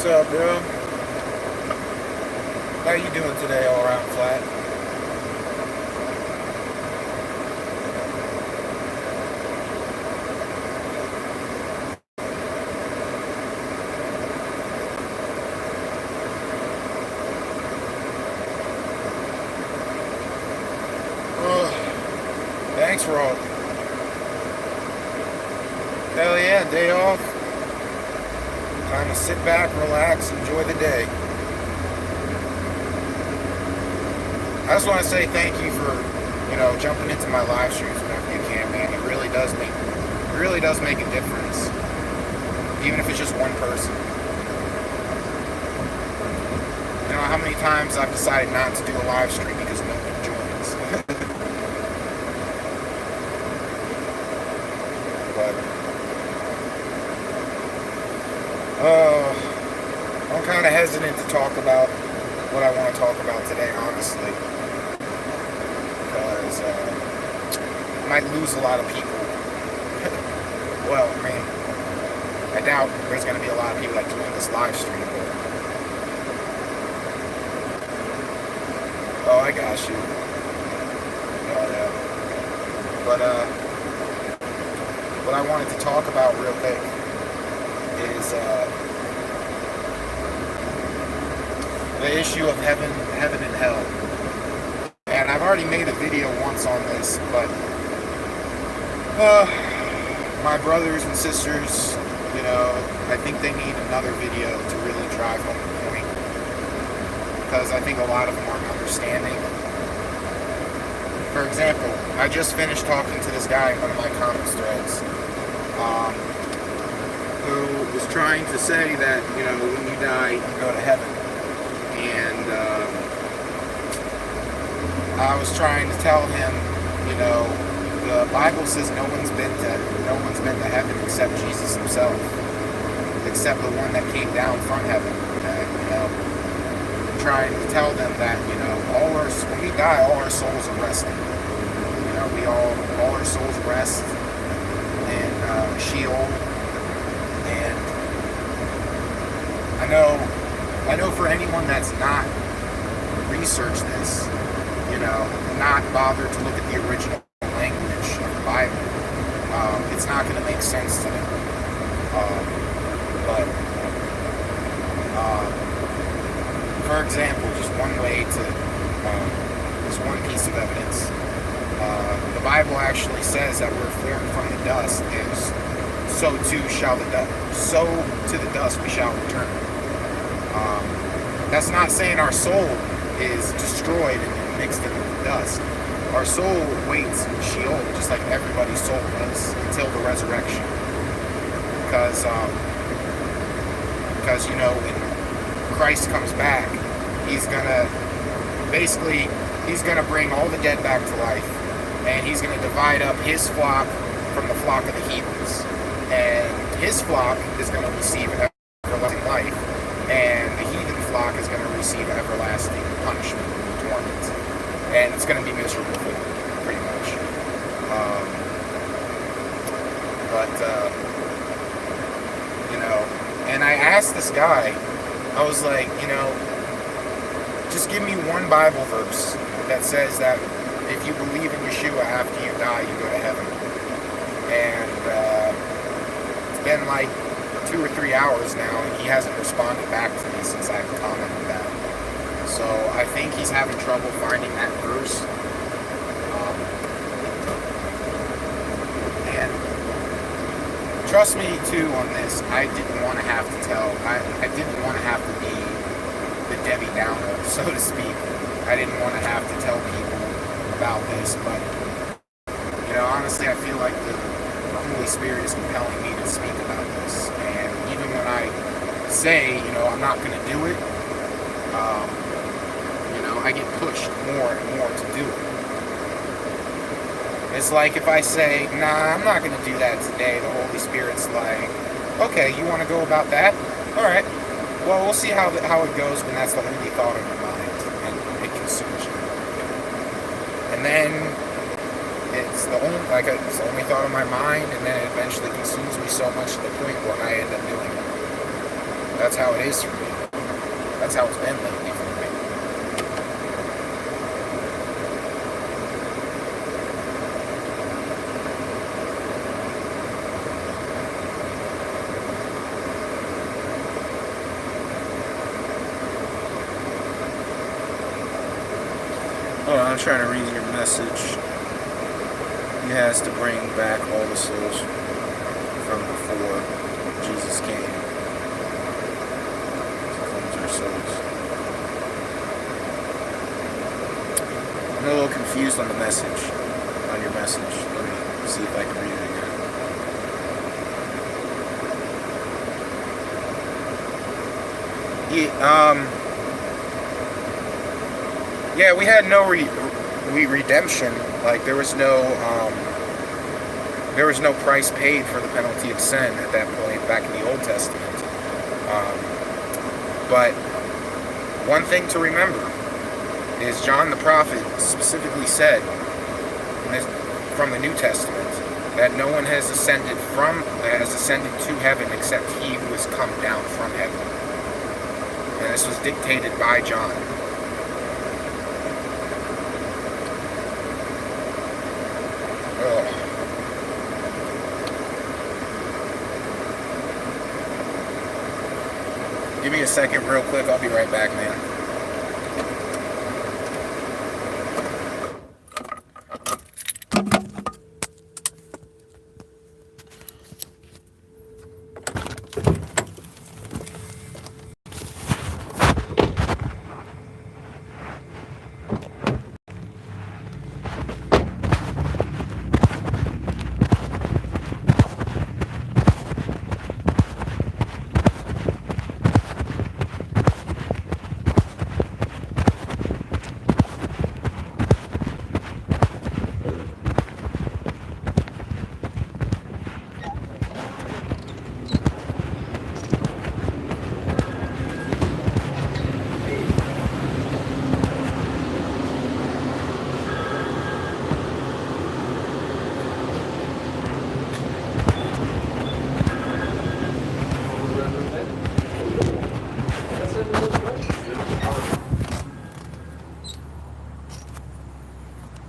What's up, bro? How you doing today, all around flat? Thanks for all. Hell yeah, day off. Time to sit back, relax, enjoy the day. I just want to say thank you for, jumping into my live streams whenever you can, man. It really does make a difference, even if it's just one person. You know how many times I've decided not to do a live stream because no one joins. But I'm kind of hesitant to talk about what I want to talk about today, honestly, because I might lose a lot of people. Well, I mean, I doubt there's going to be a lot of people that join this live stream. Oh, I got you. Oh, yeah. But what I wanted to talk about real quick is the issue of heaven and hell. And I've already made a video once on this, but my brothers and sisters, I think they need another video to really drive home the point, because I think a lot of them aren't understanding. For example, I just finished talking to this guy in one of my comments threads, who was trying to say that, when you die, you go to heaven. And I was trying to tell him, the Bible says no one's been to heaven except Jesus himself, except the one that came down from heaven. Trying to tell them that, when we die, all our souls are resting. All our souls rest in Sheol. And I know for anyone that's not researched this, not bothered to look at the original language of the Bible, it's not going to make sense to them. But for example, just one way to, just one piece of evidence. The Bible actually says that we're formed from the dust, and so too shall the dust. So to the dust we shall return. That's not saying our soul is destroyed and mixed in with the dust. Our soul waits in Sheol, just like everybody's soul does, until the resurrection. Because when Christ comes back, he's gonna bring all the dead back to life, and he's gonna divide up his flock from the flock of the heathens, and his flock is gonna receive everlasting life, and the heathen flock is gonna receive everlasting punishment and torment, and it's gonna be miserable for them, pretty much. And I asked this guy, I was like, just give me one Bible verse that says that if you believe in Yeshua after you die, you go to heaven. And it's been like 2 or 3 hours now, and he hasn't responded back to me since I've commented that. So I think he's having trouble finding that verse. And trust me too on this, I didn't want to have to I didn't want to have to be the Debbie Downer, so to speak. I didn't want to have to tell people about this, but honestly, I feel like the Holy Spirit is compelling me to speak about this. And even when I say, I'm not going to do it, I get pushed more and more to do it. It's like if I say, nah, I'm not going to do that today, the Holy Spirit's like, okay, you want to go about that? All right. Well, we'll see how it goes when that's the only thought in your mind, and it consumes you. And then it's the only thought in my mind, and then it eventually consumes me so much to the point where I end up doing it. That's how it is for me. That's how it's been lately for me. Oh, I'm trying to read your message. He has to bring back all the souls from before Jesus came to cleanse our souls. I'm a little confused on the message, on your message. Let me see if I can read it again. Yeah, we had no redemption. Like there was no price paid for the penalty of sin at that point back in the Old Testament. But one thing to remember is John the prophet specifically said from the New Testament that no one has ascended to heaven except he who has come down from heaven. And this was dictated by John. Give me a second real quick. I'll be right back, man.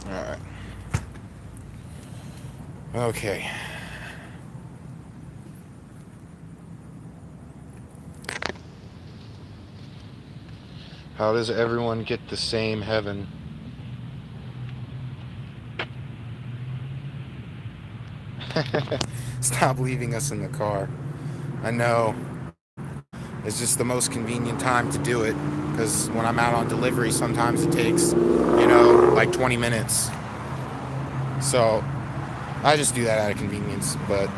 Alright. Okay. How does everyone get the same heaven? Stop leaving us in the car. I know. It's just the most convenient time to do it, because when I'm out on delivery, sometimes it takes, like 20 minutes. So I just do that out of convenience. But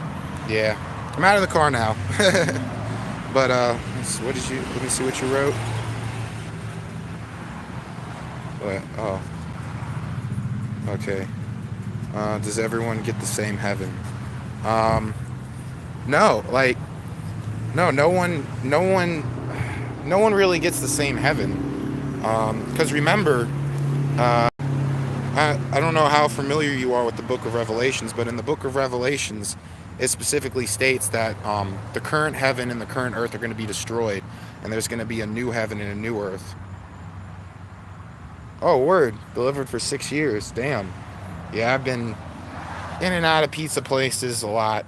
yeah, I'm out of the car now. But let me see what you wrote. What? Oh, okay. Does everyone get the same heaven? No, like, no one really gets the same heaven. Because remember, I don't know how familiar you are with the Book of Revelations, but in the Book of Revelations, it specifically states that the current heaven and the current earth are going to be destroyed, and there's going to be a new heaven and a new earth. Oh, word. Delivered for 6 years. Damn. Yeah, I've been in and out of pizza places a lot.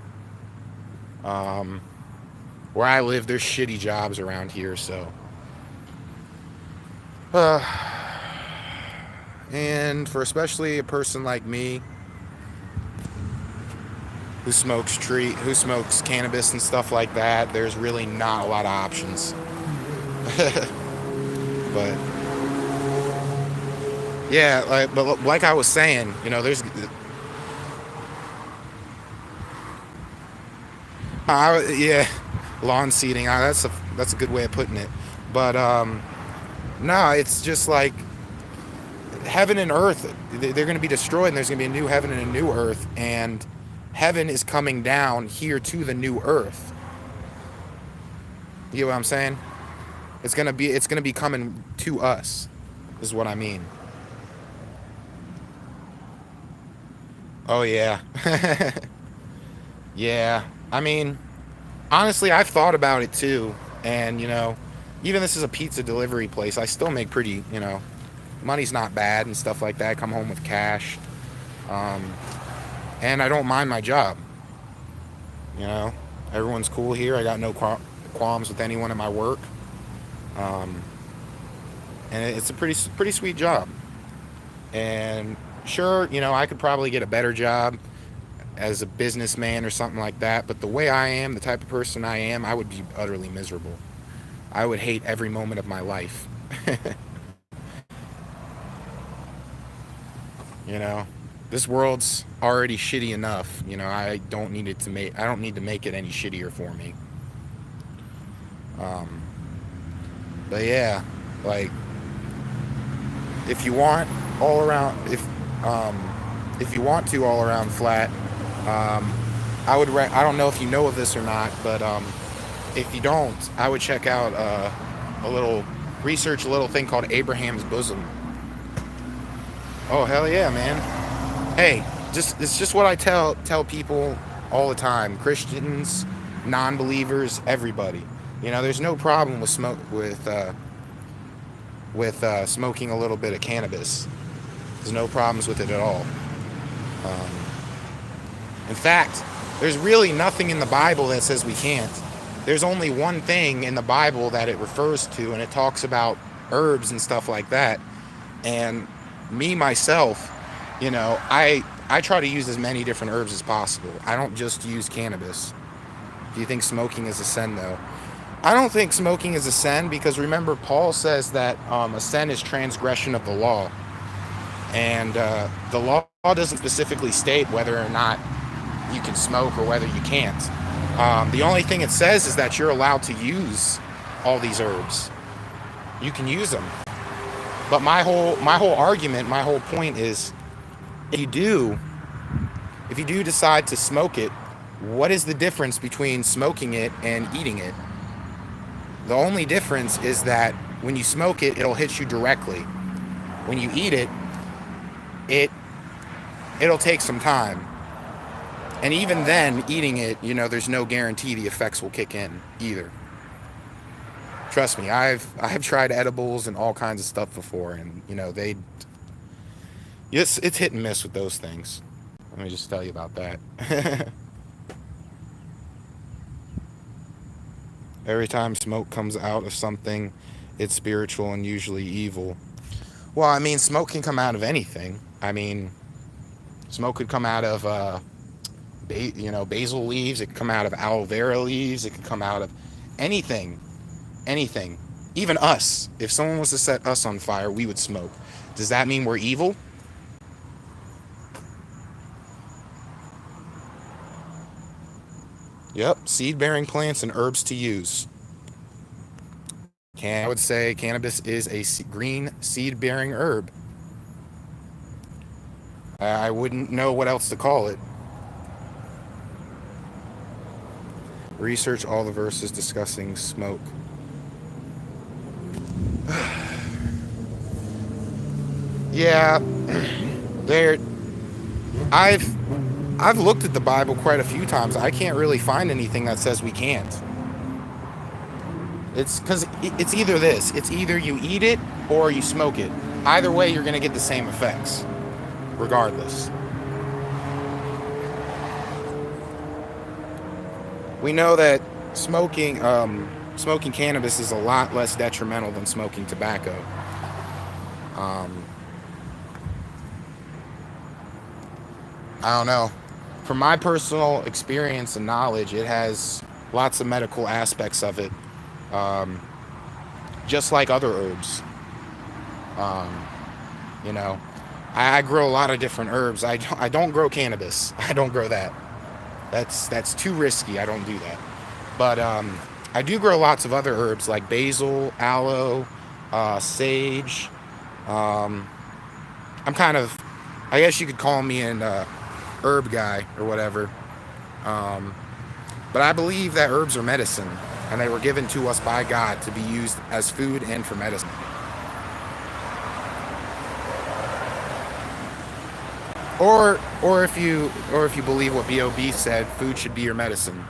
Where I live, there's shitty jobs around here, so. And for especially a person like me, who smokes cannabis and stuff like that, there's really not a lot of options. But yeah, like I was saying, there's yeah, lawn seating. That's a good way of putting it. But no, it's just like heaven and earth. They're going to be destroyed, and there's going to be a new heaven and a new earth, and heaven is coming down here to the new earth. You know what I'm saying? It's gonna be coming to us, is what I mean. Oh yeah. Yeah. I mean, honestly, I've thought about it too, And, even this is a pizza delivery place, I still make pretty, money's not bad and stuff like that. I come home with cash. Um, and I don't mind my job. You know, everyone's cool here. I got no qualms with anyone at my work. Um, and it's a pretty sweet job. And sure, I could probably get a better job as a businessman or something like that. But the way I am, the type of person I am, I would be utterly miserable. I would hate every moment of my life. you know, this world's already shitty enough. I don't need to make it any shittier for me. Um, but yeah, like if you want all around, um, if you want to all around flat, um, I don't know if you know of this or not, but if you don't, I would check out research a little thing called Abraham's Bosom. Oh hell yeah, man! Hey, it's just what I tell people all the time. Christians, non-believers, everybody. There's no problem with smoking a little bit of cannabis. There's no problems with it at all. Um, in fact, there's really nothing in the Bible that says we can't. There's only one thing in the Bible that it refers to, and it talks about herbs and stuff like that. And me, myself, I try to use as many different herbs as possible. I don't just use cannabis. Do you think smoking is a sin, though? I don't think smoking is a sin because remember, Paul says that a sin is transgression of the law. And the law doesn't specifically state whether or not you can smoke or whether you can't. The only thing it says is that you're allowed to use all these herbs. You can use them. But my whole argument, my whole point is, if you do decide to smoke it, what is the difference between smoking it and eating it? The only difference is that when you smoke it, it'll hit you directly. When you eat it, it'll take some time. And even then, eating it, there's no guarantee the effects will kick in either. Trust me, I've tried edibles and all kinds of stuff before, and it's hit and miss with those things. Let me just tell you about that. Every time smoke comes out of something, it's spiritual and usually evil. Well, I mean, smoke can come out of anything. I mean, smoke could come out of basil leaves. It could come out of aloe vera leaves. It could come out of anything. Even us. If someone was to set us on fire, we would smoke. Does that mean we're evil? Yep, seed-bearing plants and herbs to use. I would say cannabis is a green seed-bearing herb. I wouldn't know what else to call it. Research all the verses discussing smoke. Yeah, I've looked at the Bible quite a few times. I can't really find anything that says we can't. It's because it's either this. It's either you eat it or you smoke it. Either way, you're going to get the same effects, regardless. We know that smoking cannabis is a lot less detrimental than smoking tobacco. I don't know. From my personal experience and knowledge, it has lots of medical aspects of it, just like other herbs. Um, I grow a lot of different herbs. I don't grow cannabis. I don't grow that. That's too risky. I don't do that. But I do grow lots of other herbs like basil, aloe, sage. I guess you could call me an herb guy or whatever. But I believe that herbs are medicine, and they were given to us by God to be used as food and for medicine. Or if you believe what B.O.B. said, food should be your medicine.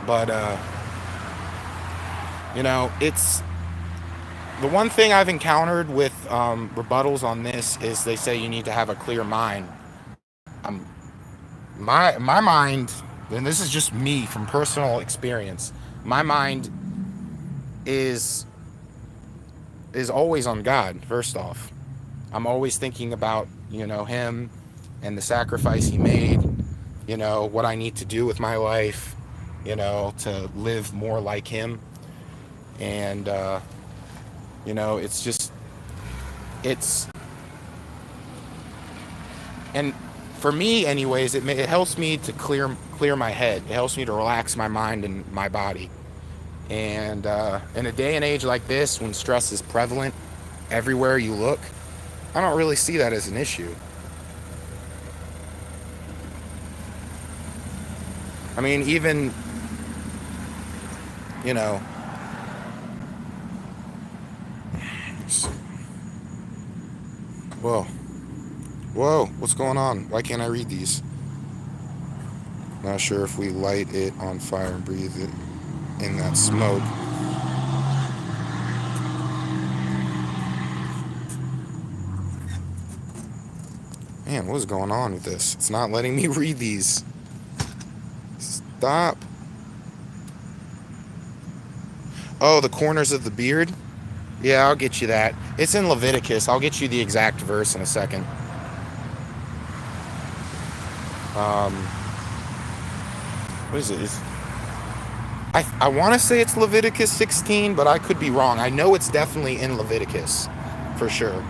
But it's the one thing I've encountered with rebuttals on this is they say you need to have a clear mind. Um, my mind, and this is just me from personal experience. My mind is always on God. First off, I'm always thinking about Him and the sacrifice He made. What I need to do with my life. To live more like Him. And it's just and for me anyways, it helps me to clear my head. It helps me to relax my mind and my body. And in a day and age like this, when stress is prevalent everywhere you look, I don't really see that as an issue. I mean, even whoa, what's going on? Why can't I read these? Not sure if we light it on fire and breathe it in that smoke. Man, what is going on with this? It's not letting me read these. Stop. Oh, the corners of the beard? Yeah, I'll get you that. It's in Leviticus. I'll get you the exact verse in a second. What is it? I want to say it's Leviticus 16, but I could be wrong. I know it's definitely in Leviticus, for sure.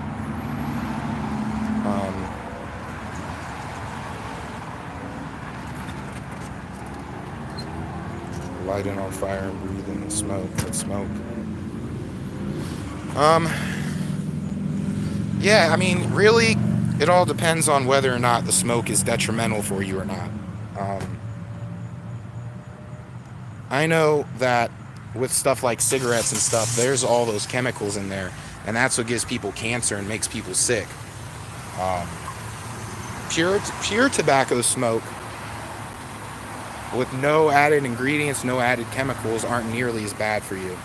Light it on fire and breathe in the smoke. Let's smoke. Yeah, I mean, really, it all depends on whether or not the smoke is detrimental for you or not. I know that with stuff like cigarettes and stuff, there's all those chemicals in there, and that's what gives people cancer and makes people sick. Pure tobacco smoke with no added ingredients, no added chemicals aren't nearly as bad for you.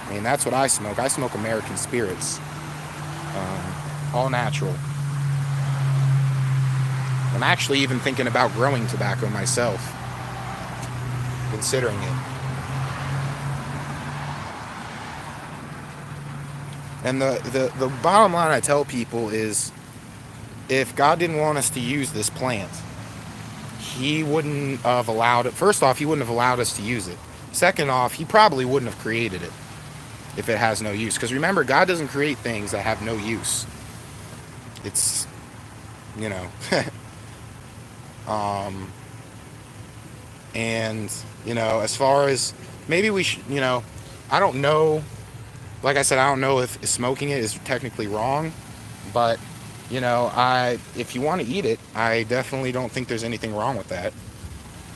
I mean, that's what I smoke. I smoke American Spirits. All natural. I'm actually even thinking about growing tobacco myself. Considering it. And the bottom line I tell people is, if God didn't want us to use this plant, He wouldn't have allowed it. First off, He wouldn't have allowed us to use it. Second off, He probably wouldn't have created it if it has no use. Because remember, God doesn't create things that have no use. It's, and, as far as, maybe we should, I don't know. Like I said, I don't know if smoking it is technically wrong. But, if you want to eat it, I definitely don't think there's anything wrong with that.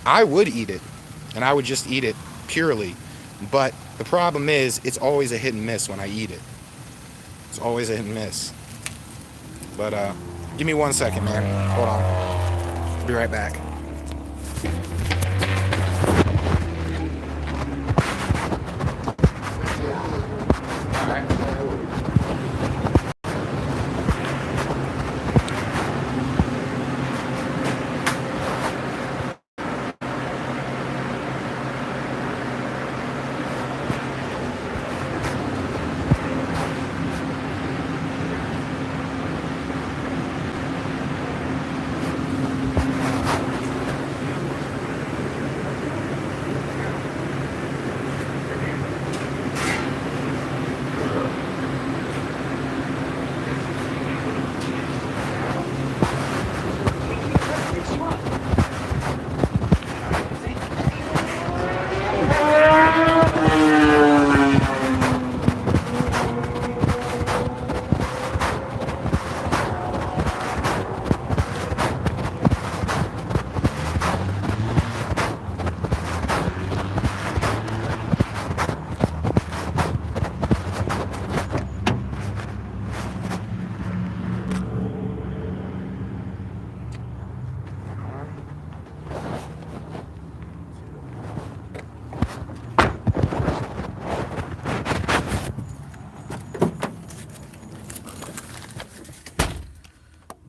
I would eat it. And I would just eat it purely. But the problem is, it's always a hit and miss when I eat it. It's always a hit and miss. But, give me 1 second, man. Hold on. Be right back.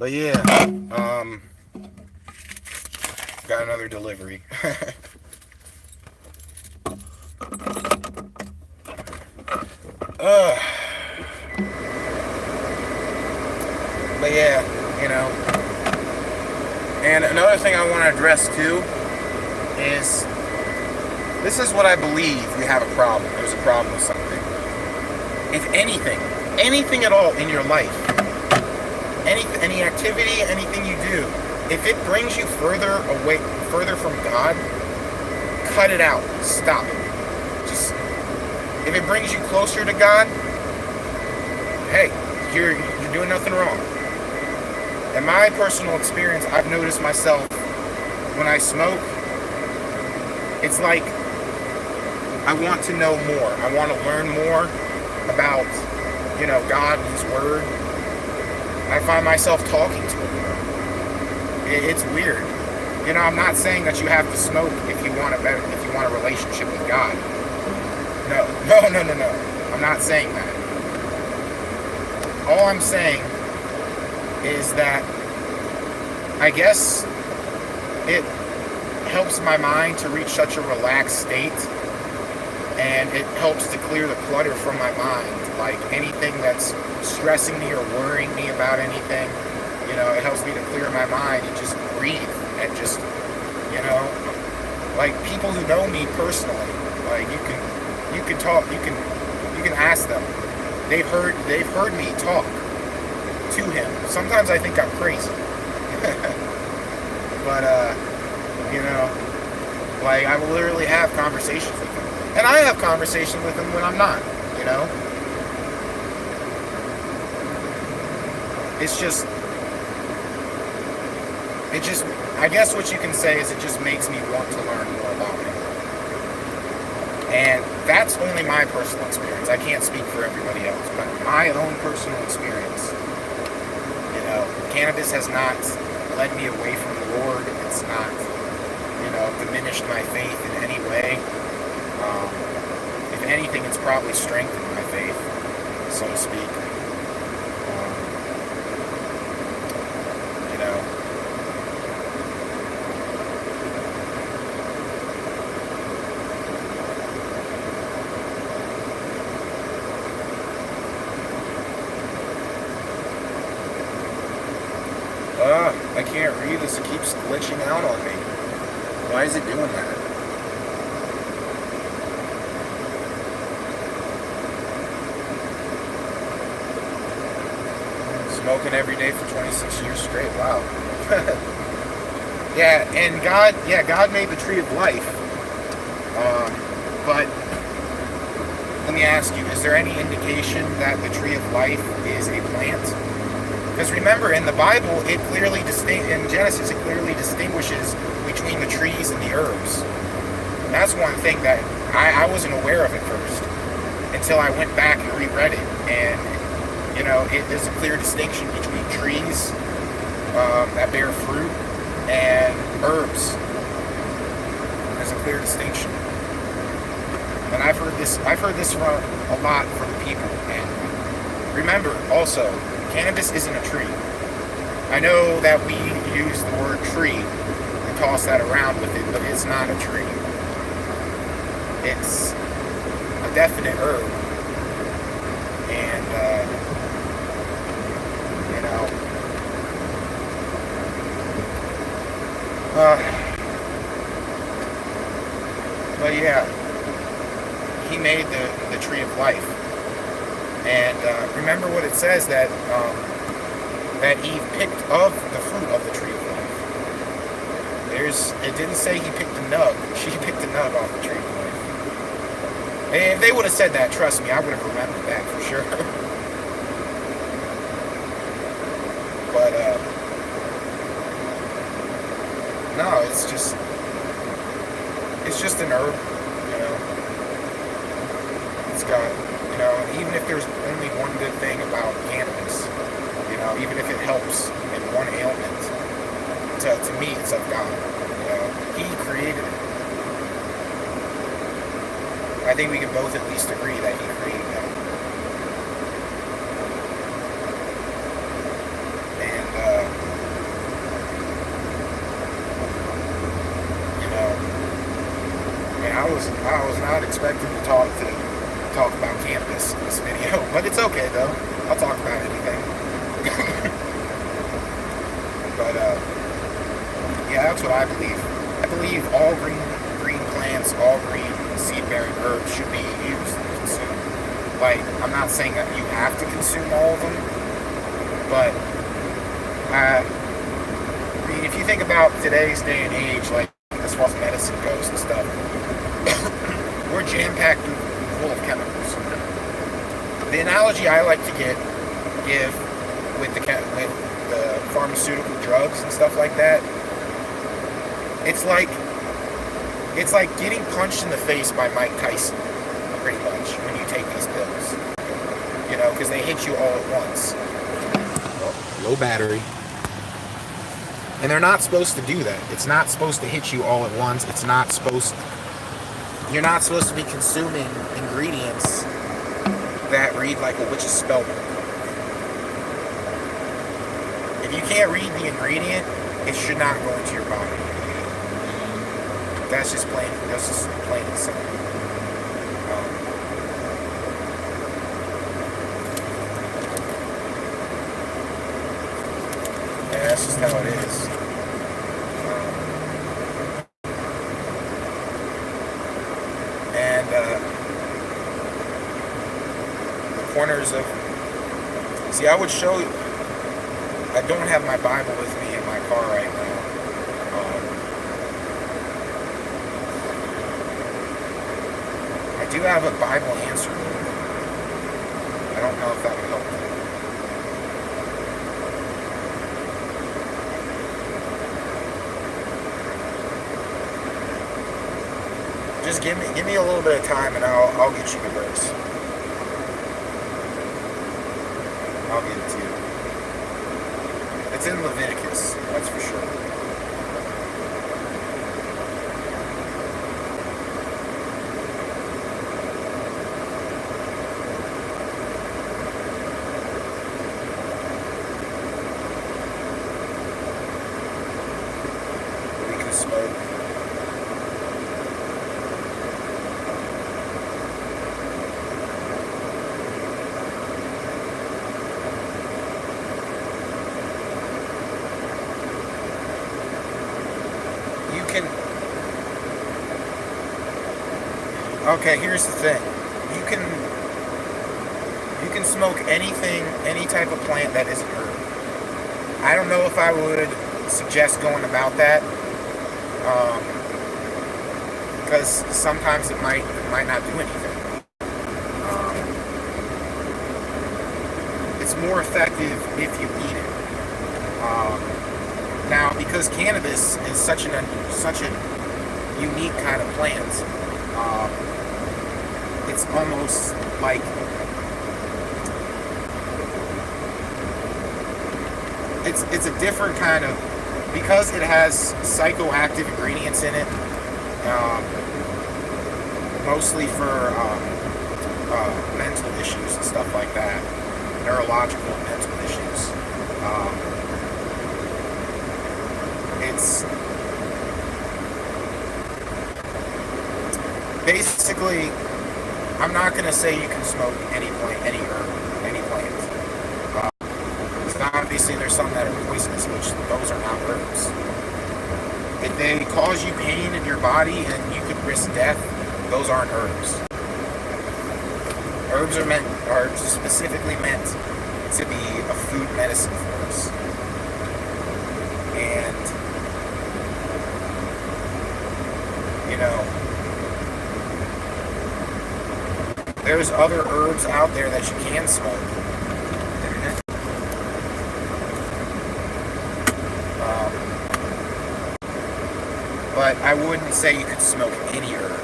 But yeah, got another delivery. uh, but yeah, you know. And another thing I want to address too is, this is what I believe we have a problem. There's a problem with something. If anything at all in your life, any activity, anything you do, if it brings you further from God, cut it out. Stop it. Just, if it brings you closer to God, hey, you're doing nothing wrong. In my personal experience, I've noticed myself, when I smoke, it's like I want to know more. I want to learn more about, God and His Word. I find myself talking to Him more. It's weird. I'm not saying that you have to smoke if you want a relationship with God. No. I'm not saying that. All I'm saying is that I guess it helps my mind to reach such a relaxed state, and it helps to clear the clutter from my mind. Like anything that's stressing me or worrying me about anything, it helps me to clear my mind and just breathe and just, like people who know me personally, like you can talk, you can ask them. They've heard me talk to Him. Sometimes I think I'm crazy. But like I will literally have conversations with Him. And I have conversations with Him when I'm not, It's just, I guess what you can say is it just makes me want to learn more about Him. And that's only my personal experience. I can't speak for everybody else, but my own personal experience, cannabis has not led me away from the Lord. It's not, diminished my faith in any way. If anything, it's probably strengthened my faith, so to speak. I can't read this. It keeps glitching out on me. Why is it doing that? Smoking every day for 26 years straight. Wow. Yeah, and God made the tree of life. But let me ask you, is there any indication that the tree of life is a plant? Because remember, in the Bible, in Genesis, it clearly distinguishes between the trees and the herbs. And that's one thing that I wasn't aware of at first, until I went back and reread it. And, there's a clear distinction between trees that bear fruit and herbs. There's a clear distinction. And I've heard this from a lot from people. And remember, also, cannabis isn't a tree. I know that we use the word tree and toss that around with it, but it's not a tree. It's a definite herb. And, but yeah, He made the tree of life. And remember what it says, that Eve picked of the fruit of the tree of life. It didn't say he picked a nug. She picked a nug off the tree of life. And if they would have said that, trust me, I would have remembered that for sure. But no, it's just an herb, It's got, even if there's only one good thing about cannabis, even if it helps in one ailment, to me it's of God. He created it. I think we can both at least agree that He created that. And was not expecting to talk about campus in this video, but it's okay though. I'll talk about anything. But yeah, that's what I believe. I believe all green plants, all green seed-bearing herbs should be used and consumed. Like, I'm not saying that you have to consume all of them, but I mean, if you think about today's day and age, like as far as medicine goes and stuff, we're jam-packed full of chemicals. The analogy I like to give with the pharmaceutical drugs and stuff like that, it's like getting punched in the face by Mike Tyson, pretty much, when you take these pills. You know, because they hit you all at once. Oh, low battery. And they're not supposed to do that. It's not supposed to hit you all at once. You're not supposed to be consuming ingredients that read like a witch's spell book. If you can't read the ingredient, it should not go into your body. That's just plain and simple. Yeah, that's just how it is. And the corners of... See, I would show you... I don't have my Bible with me in my car right now. I do have a Bible answer book. I don't know if that would help. Just give me a little bit of time and I'll get you the verse. I'll get it to you. It's in Leviticus, that's for sure. We can smoke. Okay, here's the thing. You can smoke anything, any type of plant that isn't herb. I don't know if I would suggest going about that, because sometimes it might not do anything. It's more effective if you eat it. Now, because cannabis is such a unique kind of plant. It's almost like it's a different kind of, because it has psychoactive ingredients in it, mostly for mental issues and stuff like that, neurological and mental issues. It's basically, I'm not going to say you can smoke any plant, any herb, any plant. So obviously there's some that are poisonous, which those are not herbs. If they cause you pain in your body and you could risk death, those aren't herbs. Herbs are specifically meant to be a food medicine for us. And, you know, there's other herbs out there that you can smoke. But I wouldn't say you could smoke any herb.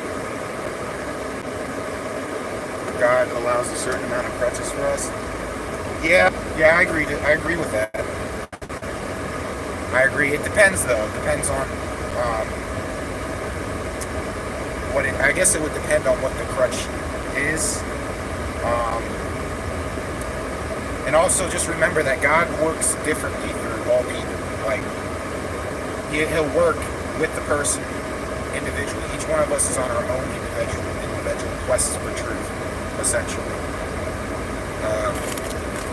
God allows a certain amount of crutches for us. Yeah, I agree with that. I agree. It depends, though. It depends on I guess it would depend on what the crutch is. And also just remember that God works differently through all people. Like, he'll work with the person individually. Each one of us is on our own individual quest for truth, essentially.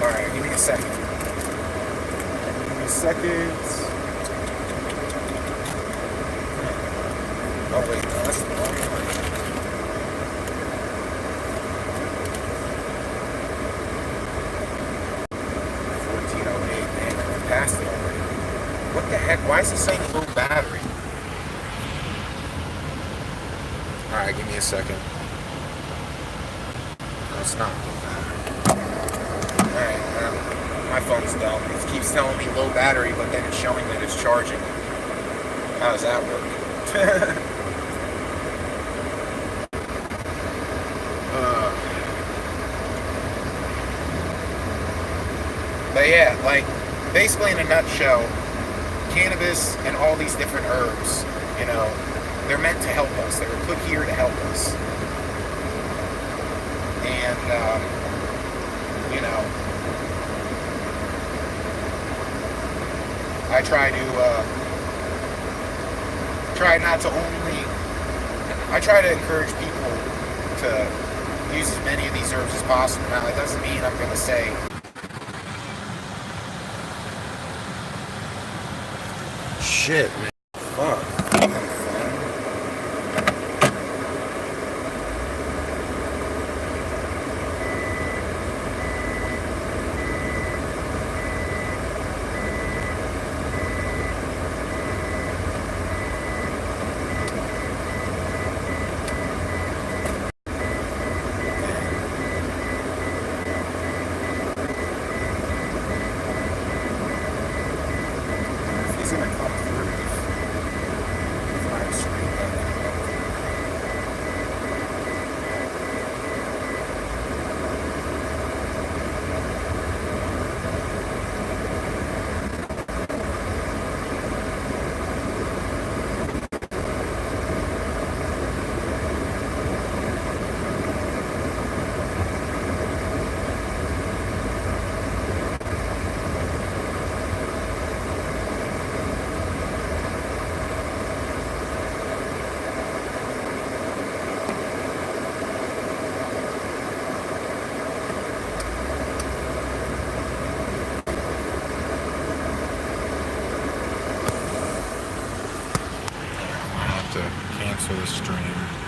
Alright, give me a second. Give me a second. Oh wait, no, that's the wrong one. 1408, man, I went past it already. What the heck? Why is it saying low battery? Alright, give me a second. No, it's not low battery. Alright, my phone's dumb. It keeps telling me low battery, but then it's showing that it's charging. How does that work? But yeah, like, basically in a nutshell, cannabis and all these different herbs, you know, they're meant to help us. They were put here to help us. And, you know, I try to encourage people to use as many of these herbs as possible. Now, it doesn't mean I'm going to say, shit, man. Fuck. To cancel the stream.